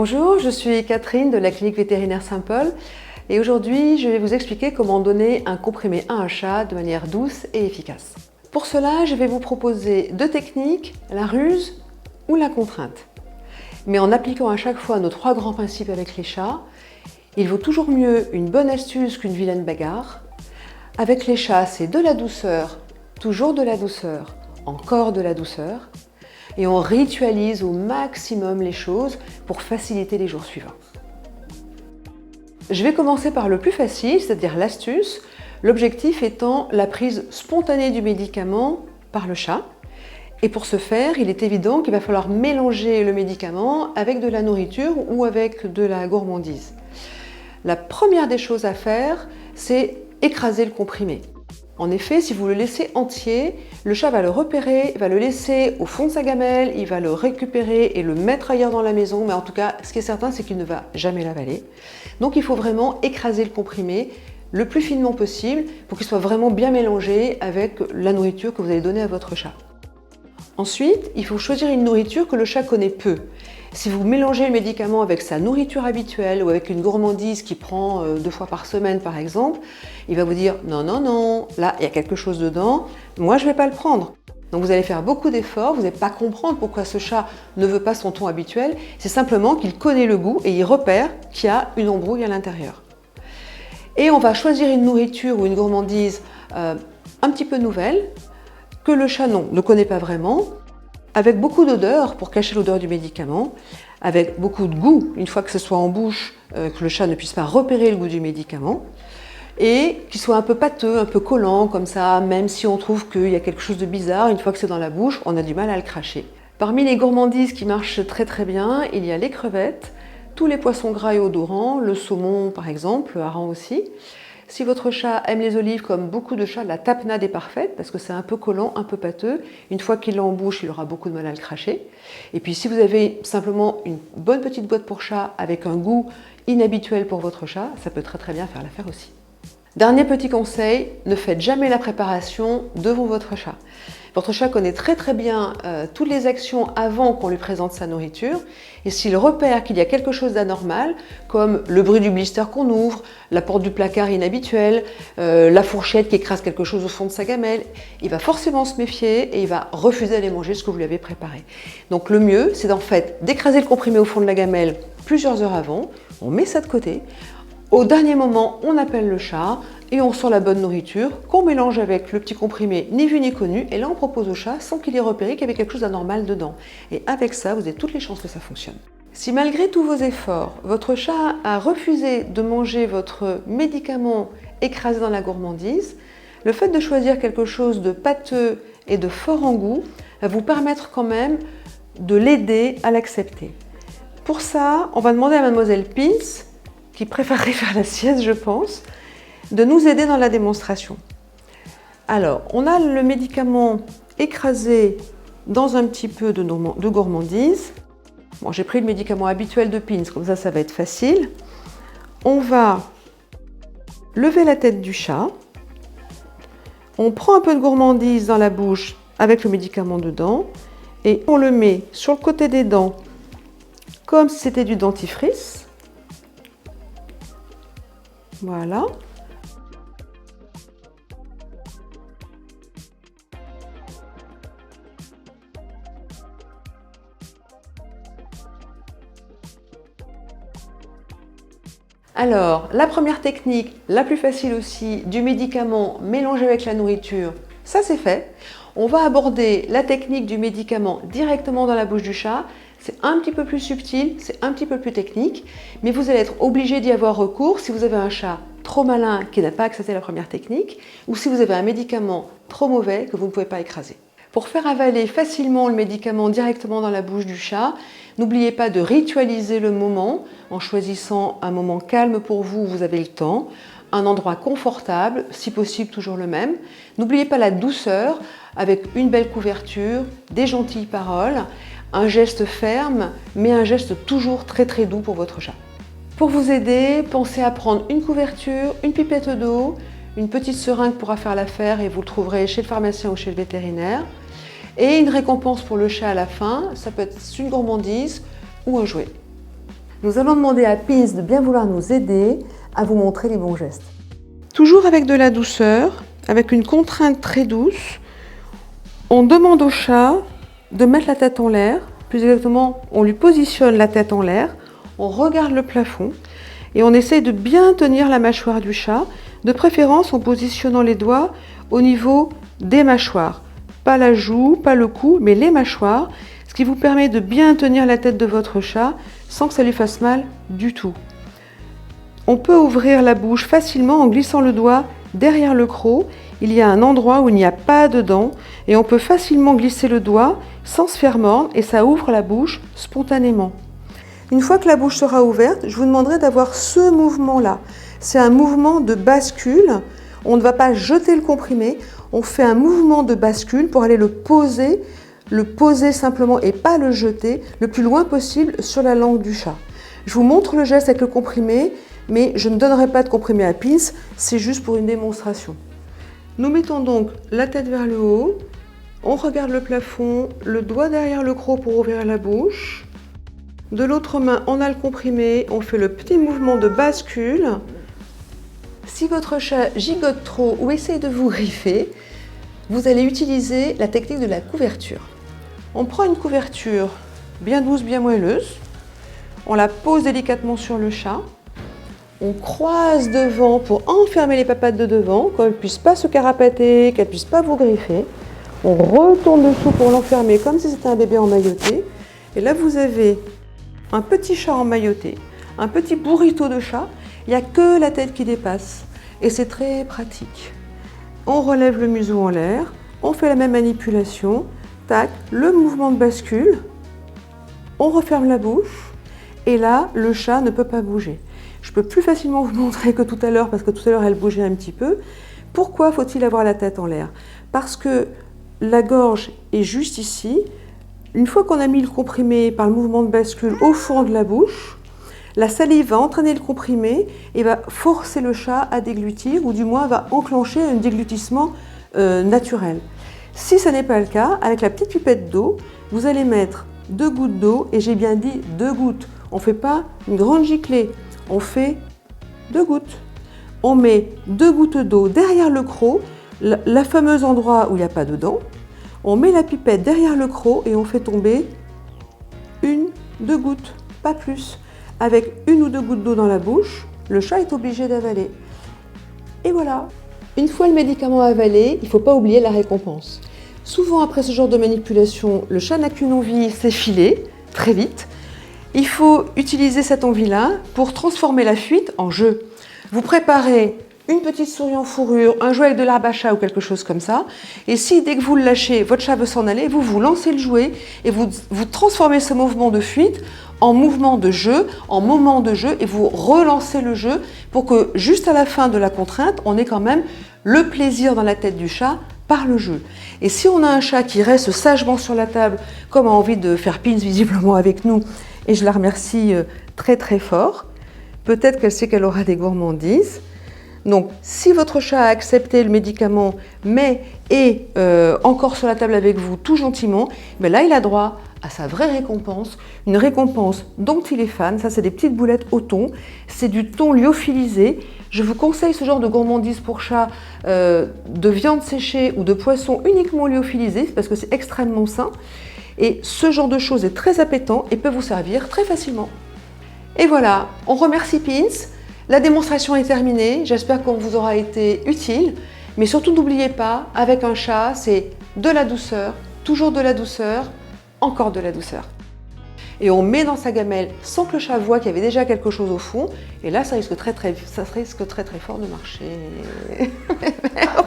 Bonjour, je suis Catherine de la clinique vétérinaire Saint-Paul et aujourd'hui je vais vous expliquer comment donner un comprimé à un chat de manière douce et efficace. Pour cela, je vais vous proposer deux techniques, la ruse ou la contrainte. Mais en appliquant à chaque fois nos trois grands principes avec les chats, il vaut toujours mieux une bonne astuce qu'une vilaine bagarre. Avec les chats, c'est de la douceur, toujours de la douceur, encore de la douceur. Et on ritualise au maximum les choses pour faciliter les jours suivants. Je vais commencer par le plus facile, c'est-à-dire l'astuce, l'objectif étant la prise spontanée du médicament par le chat. Et pour ce faire, il est évident qu'il va falloir mélanger le médicament avec de la nourriture ou avec de la gourmandise. La première des choses à faire, c'est écraser le comprimé. En effet, si vous le laissez entier, le chat va le repérer, va le laisser au fond de sa gamelle, il va le récupérer et le mettre ailleurs dans la maison, mais en tout cas, ce qui est certain, c'est qu'il ne va jamais l'avaler. Donc il faut vraiment écraser le comprimé le plus finement possible pour qu'il soit vraiment bien mélangé avec la nourriture que vous allez donner à votre chat. Ensuite, il faut choisir une nourriture que le chat connaît peu. Si vous mélangez le médicament avec sa nourriture habituelle ou avec une gourmandise qui prend 2 fois par semaine par exemple, il va vous dire non, non, non, là il y a quelque chose dedans, moi je ne vais pas le prendre. Donc vous allez faire beaucoup d'efforts, vous n'allez pas comprendre pourquoi ce chat ne veut pas son ton habituel, c'est simplement qu'il connaît le goût et il repère qu'il y a une embrouille à l'intérieur. Et on va choisir une nourriture ou une gourmandise un petit peu nouvelle, que le chat ne connaît pas vraiment, avec beaucoup d'odeur pour cacher l'odeur du médicament, avec beaucoup de goût, une fois que ce soit en bouche, que le chat ne puisse pas repérer le goût du médicament, et qu'il soit un peu pâteux, un peu collant, comme ça, même si on trouve qu'il y a quelque chose de bizarre, une fois que c'est dans la bouche, on a du mal à le cracher. Parmi les gourmandises qui marchent très très bien, il y a les crevettes, tous les poissons gras et odorants, le saumon par exemple, le hareng aussi. Si votre chat aime les olives comme beaucoup de chats, la tapenade est parfaite parce que c'est un peu collant, un peu pâteux. Une fois qu'il l'a en bouche, il aura beaucoup de mal à le cracher. Et puis si vous avez simplement une bonne petite boîte pour chat avec un goût inhabituel pour votre chat, ça peut très très bien faire l'affaire aussi. Dernier petit conseil, ne faites jamais la préparation devant votre chat. Votre chat connaît très très bien toutes les actions avant qu'on lui présente sa nourriture et s'il repère qu'il y a quelque chose d'anormal, comme le bruit du blister qu'on ouvre, la porte du placard inhabituelle, la fourchette qui écrase quelque chose au fond de sa gamelle, il va forcément se méfier et il va refuser d'aller manger ce que vous lui avez préparé. Donc le mieux, c'est en fait d'écraser le comprimé au fond de la gamelle plusieurs heures avant, on met ça de côté. Au dernier moment, on appelle le chat et on sort la bonne nourriture qu'on mélange avec le petit comprimé ni vu ni connu. Et là, on propose au chat sans qu'il ait repéré qu'il y avait quelque chose d'anormal dedans. Et avec ça, vous avez toutes les chances que ça fonctionne. Si malgré tous vos efforts, votre chat a refusé de manger votre médicament écrasé dans la gourmandise, le fait de choisir quelque chose de pâteux et de fort en goût va vous permettre quand même de l'aider à l'accepter. Pour ça, on va demander à Mademoiselle Pins, qui préférerait faire la sieste, je pense, de nous aider dans la démonstration. Alors, on a le médicament écrasé dans un petit peu de gourmandise. Bon, j'ai pris le médicament habituel de Pins, comme ça va être facile. On va lever la tête du chat. On prend un peu de gourmandise dans la bouche avec le médicament dedans et on le met sur le côté des dents comme si c'était du dentifrice. Voilà. Alors, la première technique, la plus facile aussi, du médicament mélangé avec la nourriture, ça c'est fait. On va aborder la technique du médicament directement dans la bouche du chat. C'est un petit peu plus subtil, c'est un petit peu plus technique, mais vous allez être obligé d'y avoir recours si vous avez un chat trop malin qui n'a pas accepté la première technique ou si vous avez un médicament trop mauvais que vous ne pouvez pas écraser. Pour faire avaler facilement le médicament directement dans la bouche du chat, n'oubliez pas de ritualiser le moment en choisissant un moment calme pour vous où vous avez le temps, un endroit confortable, si possible toujours le même. N'oubliez pas la douceur avec une belle couverture, des gentilles paroles, un geste ferme, mais un geste toujours très très doux pour votre chat. Pour vous aider, pensez à prendre une couverture, une pipette d'eau, une petite seringue pourra faire l'affaire et vous le trouverez chez le pharmacien ou chez le vétérinaire. Et une récompense pour le chat à la fin, ça peut être une gourmandise ou un jouet. Nous allons demander à Pins de bien vouloir nous aider à vous montrer les bons gestes. Toujours avec de la douceur, avec une contrainte très douce, on demande au chat de mettre la tête en l'air. Plus exactement, on lui positionne la tête en l'air, on regarde le plafond et on essaye de bien tenir la mâchoire du chat, de préférence en positionnant les doigts au niveau des mâchoires. Pas la joue, pas le cou, mais les mâchoires, ce qui vous permet de bien tenir la tête de votre chat sans que ça lui fasse mal du tout. On peut ouvrir la bouche facilement en glissant le doigt derrière le croc. Il y a un endroit où il n'y a pas de dents et on peut facilement glisser le doigt sans se faire mordre et ça ouvre la bouche spontanément. Une fois que la bouche sera ouverte, je vous demanderai d'avoir ce mouvement-là. C'est un mouvement de bascule. On ne va pas jeter le comprimé, on fait un mouvement de bascule pour aller le poser simplement et pas le jeter le plus loin possible sur la langue du chat. Je vous montre le geste avec le comprimé, mais je ne donnerai pas de comprimé à Pins, c'est juste pour une démonstration. Nous mettons donc la tête vers le haut, on regarde le plafond, le doigt derrière le croc pour ouvrir la bouche. De l'autre main, on a le comprimé, on fait le petit mouvement de bascule. Si votre chat gigote trop ou essaye de vous griffer, vous allez utiliser la technique de la couverture. On prend une couverture bien douce, bien moelleuse, on la pose délicatement sur le chat, on croise devant pour enfermer les papates de devant, qu'elle ne puisse pas se carapater, qu'elle ne puisse pas vous griffer. On retourne dessous pour l'enfermer comme si c'était un bébé emmailloté. Et là, vous avez un petit chat emmailloté, un petit burrito de chat. Il n'y a que la tête qui dépasse. Et c'est très pratique. On relève le museau en l'air, on fait la même manipulation. Tac, le mouvement de bascule. On referme la bouche. Et là, le chat ne peut pas bouger. Je peux plus facilement vous montrer que tout à l'heure, parce que tout à l'heure, elle bougeait un petit peu. Pourquoi faut-il avoir la tête en l'air? Parce que la gorge est juste ici. Une fois qu'on a mis le comprimé par le mouvement de bascule au fond de la bouche, la salive va entraîner le comprimé et va forcer le chat à déglutir, ou du moins va enclencher un déglutissement naturel. Si ce n'est pas le cas, avec la petite pipette d'eau, vous allez mettre 2 gouttes d'eau, et j'ai bien dit 2 gouttes. On ne fait pas une grande giclée, on fait 2 gouttes. On met 2 gouttes d'eau derrière le croc, la fameuse endroit où il n'y a pas de dents. On met la pipette derrière le croc et on fait tomber 1-2 gouttes, pas plus. Avec 1 ou 2 gouttes d'eau dans la bouche, le chat est obligé d'avaler. Et voilà. Une fois le médicament avalé, il ne faut pas oublier la récompense. Souvent après ce genre de manipulation, le chat n'a qu'une envie, c'est filer, très vite. Il faut utiliser cette envie-là pour transformer la fuite en jeu. Vous préparez une petite souris en fourrure, un jouet avec de l'herbe à chat ou quelque chose comme ça. Et si dès que vous le lâchez, votre chat veut s'en aller, vous lancez le jouet et vous transformez ce mouvement de fuite en mouvement de jeu, en moment de jeu, et vous relancez le jeu pour que juste à la fin de la contrainte, on ait quand même le plaisir dans la tête du chat par le jeu. Et si on a un chat qui reste sagement sur la table, comme a envie de faire Pins visiblement avec nous, et je la remercie très très fort, peut-être qu'elle sait qu'elle aura des gourmandises. Donc, si votre chat a accepté le médicament, mais est encore sur la table avec vous tout gentiment, ben là, il a droit à sa vraie récompense, une récompense dont il est fan. Ça, c'est des petites boulettes au thon. C'est du thon lyophilisé. Je vous conseille ce genre de gourmandise pour chat, de viande séchée ou de poisson uniquement lyophilisé, parce que c'est extrêmement sain. Et ce genre de choses est très appétant et peut vous servir très facilement. Et voilà, on remercie Pins. La démonstration est terminée, j'espère qu'on vous aura été utile, mais surtout n'oubliez pas, avec un chat, c'est de la douceur, toujours de la douceur, encore de la douceur. Et on met dans sa gamelle sans que le chat voie qu'il y avait déjà quelque chose au fond, et là ça risque très très fort de marcher. Merde.